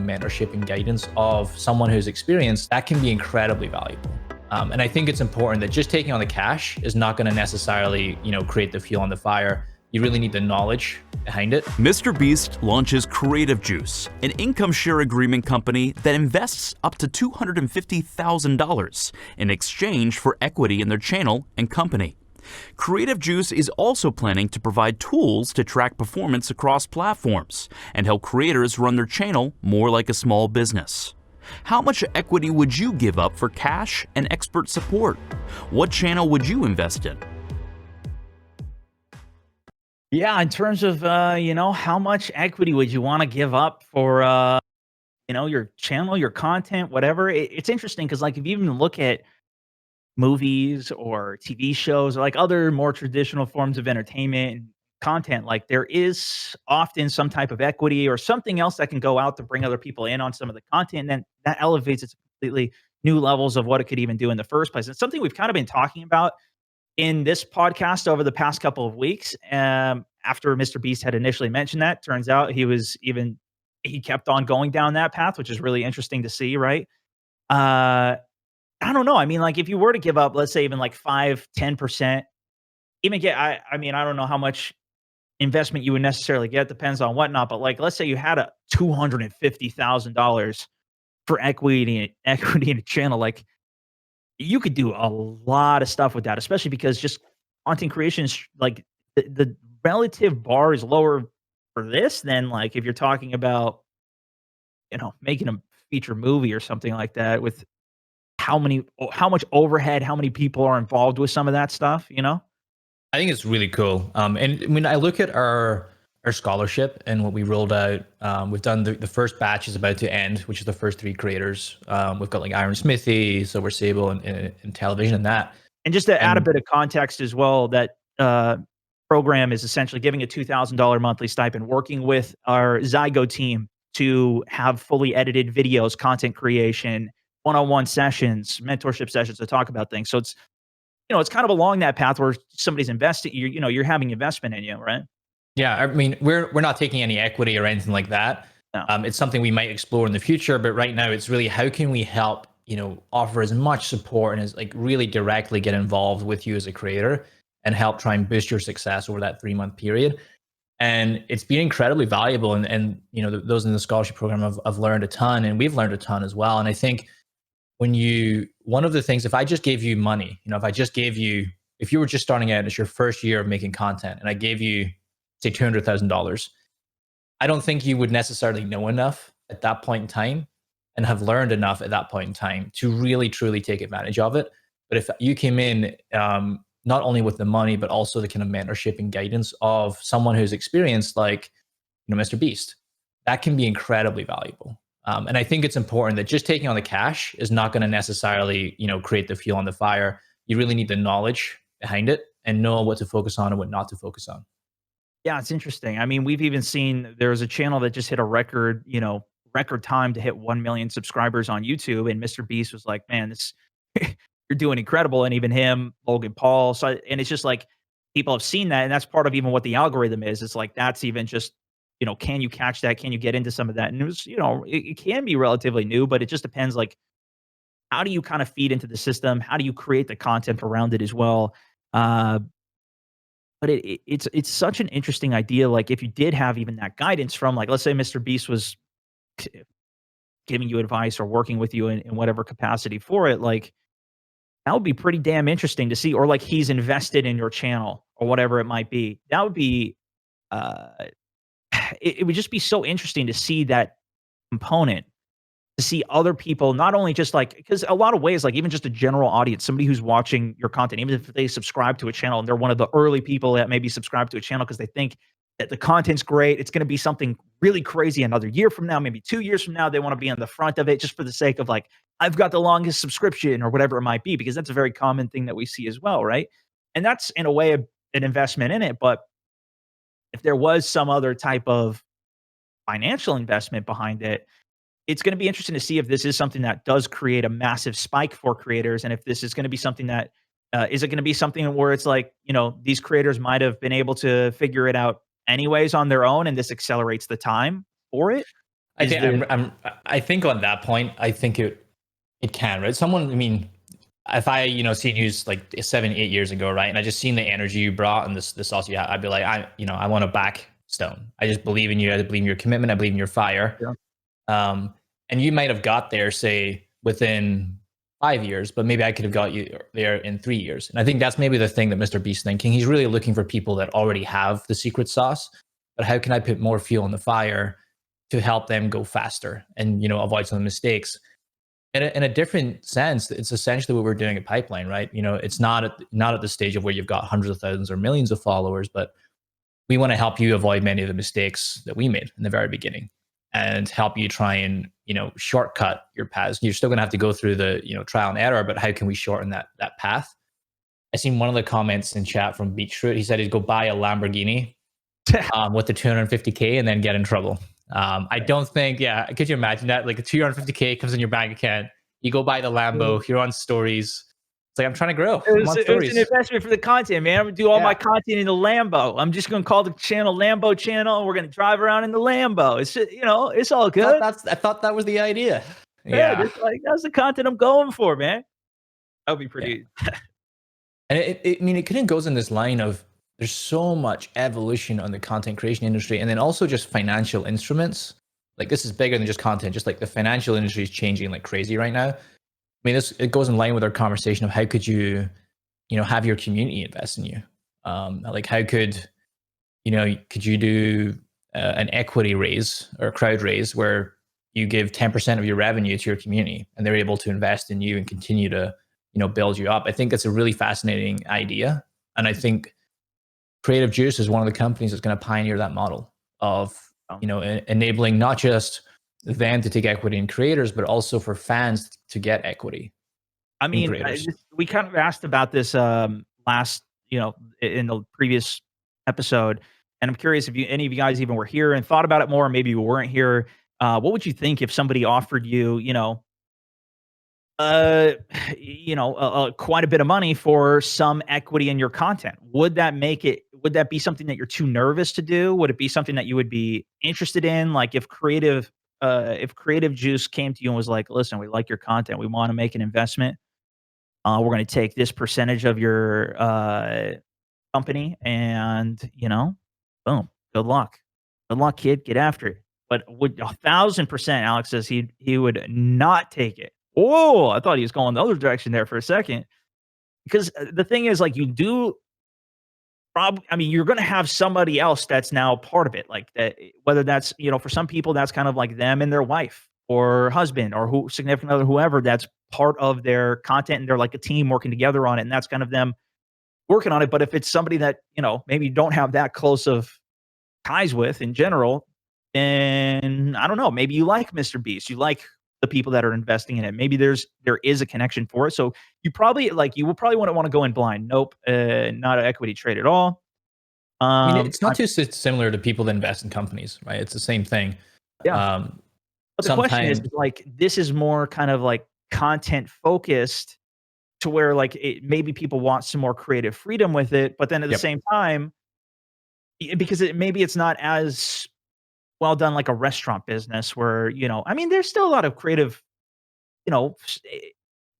of mentorship and guidance of someone who's experienced, that can be incredibly valuable. And I think it's important that just taking on the cash is not going to necessarily, create the fuel on the fire. You really need the knowledge behind it. Mr. Beast launches Creative Juice, an income share agreement company that invests up to $250,000 in exchange for equity in their channel and company. Creative Juice is also planning to provide tools to track performance across platforms and help creators run their channel more like a small business. How much equity would you give up for cash and expert support? What channel would you invest in? Yeah, in terms of, how much equity would you wanna give up for, your channel, your content, whatever? It's interesting because, like, if you even look at movies or TV shows or, like, other more traditional forms of entertainment and content, like, there is often some type of equity or something else that can go out to bring other people in on some of the content, and then that elevates it to completely new levels of what it could even do in the first place. It's something we've kinda been talking about in this podcast over the past couple of weeks. After Mr. Beast had initially mentioned that, turns out he kept on going down that path, which is really interesting to see, right? I don't know. I mean, like, if you were to give up, let's say even like 5, 10%, even get, I mean, I don't know how much investment you would necessarily get, depends on whatnot, but like, let's say you had a $250,000 for equity in a channel, like, you could do a lot of stuff with that, especially because just content creation is like the relative bar is lower for this than like if you're talking about, making a feature movie or something like that with how much overhead, how many people are involved with some of that stuff, you know? I think it's really cool. And when I look at our scholarship and what we rolled out, we've done the first batch is about to end, which is the first 3 creators. We've got like Iron Smithy, Silver Sable, and television and that. And just to add a And bit of context as well, that program is essentially giving a $2,000 monthly stipend, working with our Zygo team to have fully edited videos, content creation, one-on-one sessions, mentorship sessions to talk about things. So it's kind of along that path where somebody's investing, you're having investment in you, right? yeah, I mean, we're not taking any equity or anything like that. No. It's something we might explore in the future, but right now it's really how can we help, offer as much support and as like really directly get involved with you as a creator and help try and boost your success over that 3-month period. And it's been incredibly valuable. And those in the scholarship program have learned a ton, and we've learned a ton as well. And I think one of the things, if I just gave you money, if you were just starting out, it's your first year of making content, and I gave you, say, $200,000, I don't think you would necessarily know enough at that point in time and have learned enough at that point in time to really, truly take advantage of it. But if you came in, not only with the money, but also the kind of mentorship and guidance of someone who's experienced, like, Mr. Beast, that can be incredibly valuable. And I think it's important that just taking on the cash is not going to necessarily, create the fuel on the fire. You really need the knowledge behind it and know what to focus on and what not to focus on. Yeah, it's interesting. I mean, we've even seen there was a channel that just hit a record time to hit 1 million subscribers on YouTube, and Mr. Beast was like, "Man, this you're doing incredible." And even him, Logan Paul. So, and it's just like people have seen that, and that's part of even what the algorithm is. It's like that's even just, can you catch that? Can you get into some of that? And it was, it can be relatively new, but it just depends. Like, how do you kind of feed into the system? How do you create the content around it as well? But it's such an interesting idea. Like, if you did have even that guidance from, like, let's say Mr. Beast was giving you advice or working with you in whatever capacity for it, like, that would be pretty damn interesting to see. Or like he's invested in your channel or whatever it might be. That would be, uh, it would just be so interesting to see that component, to see other people, not only just like, because a lot of ways, like even just a general audience, somebody who's watching your content, even if they subscribe to a channel and they're one of the early people that maybe subscribe to a channel because they think that the content's great, it's going to be something really crazy another year from now, maybe 2 years from now, they want to be on the front of it just for the sake of like, I've got the longest subscription or whatever it might be, because that's a very common thing that we see as well, right? And that's in a way an investment in it. But if there was some other type of financial investment behind it, it's going to be interesting to see if this is something that does create a massive spike for creators. And if this is going to be something that, is it going to be something where it's like, these creators might have been able to figure it out anyways on their own, and this accelerates the time for it? I Is think there I think on that point, I think it can, right? Someone, I mean, if I, seen you like 7, 8 years ago, right, and I just seen the energy you brought and this sauce you had, I'd be like, I want to back Stone. I just believe in you. I believe in your commitment. I believe in your fire. yeah. Um, and you might have got there, say, within 5 years, but maybe I could have got you there in 3 years. And I think that's maybe the thing that Mr. Beast's thinking. He's really looking for people that already have the secret sauce, but how can I put more fuel in the fire to help them go faster and avoid some of the mistakes? In a different sense, it's essentially what we're doing at Pipeline, right? It's not at the stage of where you've got hundreds of thousands or millions of followers, but we want to help you avoid many of the mistakes that we made in the very beginning and help you try and shortcut your paths. You're still going to have to go through the trial and error, but how can we shorten that path? I seen one of the comments in chat from Beachroot. He said he'd go buy a Lamborghini with the 250K and then get in trouble. I don't think, yeah, could you imagine that? Like, 250K comes in your bank account, you go buy the Lambo, you're on stories. It's like, I'm trying to grow. I'm on It was an stories. investment for the content, man. I'm gonna do all my Yeah. content in the Lambo. I'm just gonna call the channel Lambo channel, and we're gonna drive around in the Lambo. It's just, it's all good. I thought that was the idea. Yeah, Yeah. just like that's the content I'm going for, man. That would be Yeah. pretty. And I mean, it kind of goes in this line of there's so much evolution on the content creation industry, and then also just financial instruments. Like, this is bigger than just content. Just like the financial industry is changing like crazy right now. I mean, it goes in line with our conversation of how could you, have your community invest in you. Like, how could you do an equity raise or a crowd raise where you give 10% of your revenue to your community and they're able to invest in you and continue to build you up. I think that's a really fascinating idea, and I think Creative Juice is one of the companies that's going to pioneer that model of enabling not just them to take equity in creators, but also for fans to get equity I in mean, creators. we kind of asked about this last, in the previous episode, and I'm curious if any of you guys even were here and thought about it more, or maybe you weren't here. What would you think if somebody offered you, uh, quite a bit of money for some equity in your content? Would that make it? Would that be something that you're too nervous to do? Would it be something that you would be interested in? Like, if Creative Juice came to you and was like, "Listen, we like your content. We want to make an investment. We're going to take this percentage of your company, and boom, good luck, kid. Get after it." But would 1,000%, Alex says he would not take it. Oh, I thought he was going the other direction there for a second. Because the thing is, like, you do I mean, you're gonna have somebody else that's now part of it, like, that whether that's, for some people, that's kind of like them and their wife or husband or who significant other, whoever, that's part of their content, and they're like a team working together on it, and that's kind of them working on it. But if it's somebody that, maybe you don't have that close of ties with in general, then I don't know, maybe you like Mr. Beast, you like the people that are investing in it. Maybe there is a connection for it. So you will probably wouldn't want to go in blind. Nope, not an equity trade at all. I mean, it's I, not too similar to people that invest in companies, right? It's the same thing. yeah. Um, But the question is Sometimes, like, this is more kind of like content focused to where like maybe people want some more creative freedom with it, but then at the yep. same time, because maybe it's not as well done like a restaurant business where, I mean, there's still a lot of creative, you know, s- eh,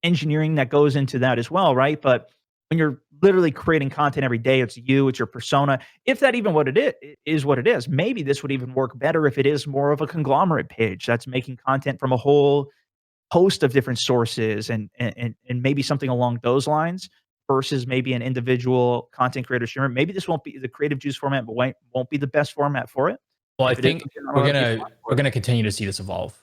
engineering that goes into that as well, right? But when you're literally creating content every day, it's you, it's your persona. If that even what is what it is, maybe this would even work better if it is more of a conglomerate page that's making content from a whole host of different sources, and maybe something along those lines versus maybe an individual content creator streamer. Maybe this won't be the creative juice format, but won't be the best format for it. Well, I If it is think something, I don't know, it'd be fine we're for it. gonna continue to see this evolve.